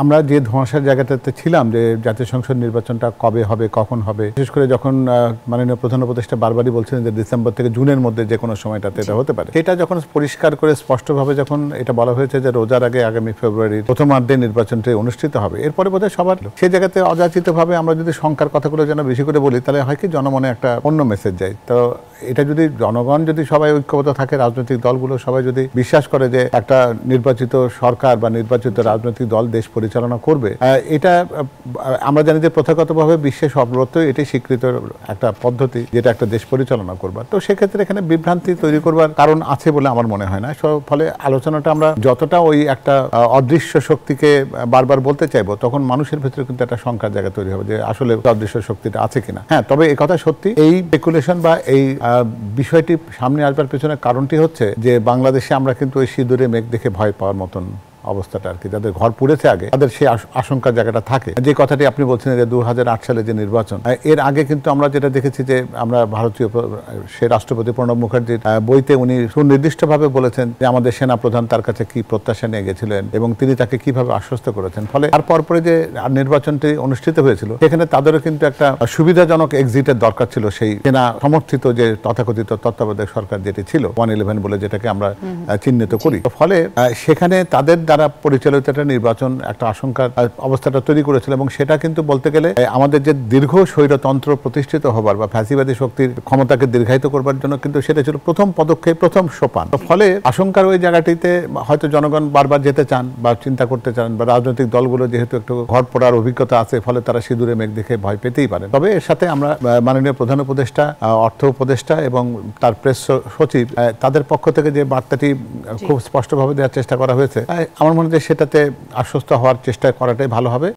আমরা যে ধোঁয়াশার জায়গাটাতে ছিলাম যে জাতীয় সংসদ নির্বাচনটা কবে হবে কখন হবে, বিশেষ করে যখন মাননীয় প্রধান উপদেষ্টা বারবারই বলছিলেন যে ডিসেম্বর থেকে জুনের মধ্যে যে কোনো সময়টাতে এটা হতে পারে, সেটা যখন পরিষ্কার করে স্পষ্টভাবে যখন এটা বলা হয়েছে যে রোজার আগে আগামী ফেব্রুয়ারির প্রথমার্ধে নির্বাচনটি অনুষ্ঠিত হবে, এরপরে বোধহয় সবার সেই জায়গাতে অযাচিতভাবে আমরা যদি শঙ্কার কথাগুলো যেন বেশি করে বলি, তাহলে হয় কি জনমনে একটা অন্য মেসেজ যায়। তো এটা যদি জনগণ যদি সবাই ঐক্যবদ্ধ থাকে, রাজনৈতিক দলগুলো সবাই যদি বিশ্বাস করে যে একটা নির্বাচিত সরকার বা নির্বাচিত রাজনৈতিক দল দেশ পরিচালনা করবে, এটা আমরা জানি যে প্রথাগতভাবে বিশ্বে সর্বত্র এটাই স্বীকৃত একটা পদ্ধতি যেটা একটা দেশ পরিচালনা করবার। তো সেক্ষেত্রে এখানে বিভ্রান্তি তৈরি করবার কারণ আছে বলে আমার মনে হয় না। ফলে আলোচনাটা আমরা যতটা ওই একটা অদৃশ্য শক্তিকে বারবার বলতে চাইবো, তখন মানুষের ভিতরে কিন্তু একটা শঙ্কার জায়গা তৈরি হবে যে আসলে অদৃশ্য শক্তিটা আছে কিনা। হ্যাঁ, তবে এই কথা সত্যি, এই স্পেকুলেশন বা এই বিষয়টি সামনে আসবার পেছনে কারণটি হচ্ছে যে বাংলাদেশে আমরা কিন্তু ওই সিঁদুরে মেঘ দেখে ভয় পাওয়ার মতন অবস্থাটা আর কি, যাদের ঘর পুড়েছে আগে তাদের সেই আশঙ্কার জায়গাটা থাকে। যে কথাটি আপনি বলছেন যে 2008 সালে যে নির্বাচন, এর আগে কিন্তু আমরা যেটা দেখেছি যে আমরা ভারতীয় সে রাষ্ট্রপতি প্রণব মুখার্জির বইতে উনি সুনির্দিষ্টভাবে বলেছেন যে আমাদের সেনা প্রধান তার কাছে কি প্রত্যাশা নিয়ে গেছিলেন এবং তিনি তাকে কিভাবে আশ্বস্ত করেছেন। ফলে আর পরপরে যে নির্বাচনটি অনুষ্ঠিত হয়েছিল সেখানে তাদেরও কিন্তু একটা সুবিধাজনক এক্সিটের দরকার ছিল, সেই সেনা সমর্থিত যে তথাকথিত তত্ত্বাবধায়ক সরকার যেটি ছিল 111 বলে যেটাকে আমরা চিহ্নিত করি। ফলে সেখানে তাদের দ্বারা পরিচালিত একটা নির্বাচন একটা আশঙ্কার অবস্থাটা তৈরি করেছিল এবং সেটা কিন্তু বলতে গেলে আমাদের যে দীর্ঘ স্বৈরতন্ত্র প্রতিষ্ঠিত হবার বা ফ্যাসিবাদী শক্তির ক্ষমতাকে দীর্ঘায়িত করবার জন্য কিন্তু সেটা ছিল প্রথম পদক্ষেপ, প্রথম সোপান। ফলে আশঙ্কার ওই জায়গাটিতে হয়তো জনগণ বারবার যেতে চান বা চিন্তা করতে চান, বা রাজনৈতিক দলগুলো যেহেতু একটু ঘর পড়ার অভিজ্ঞতা আছে, ফলে তারা সিঁদুরে মেঘ দেখে ভয় পেতেই পারেন। তবে এর সাথে আমরা মাননীয় প্রধান উপদেষ্টা, অর্থ উপদেষ্টা এবং তার প্রেস সচিব তাদের পক্ষ থেকে যে বার্তাটি খুব স্পষ্টভাবে দেওয়ার চেষ্টা করা হয়েছে, আমার মনে হয় সেটাতে আশ্বস্ত হওয়ার চেষ্টা করাটাই ভালো হবে।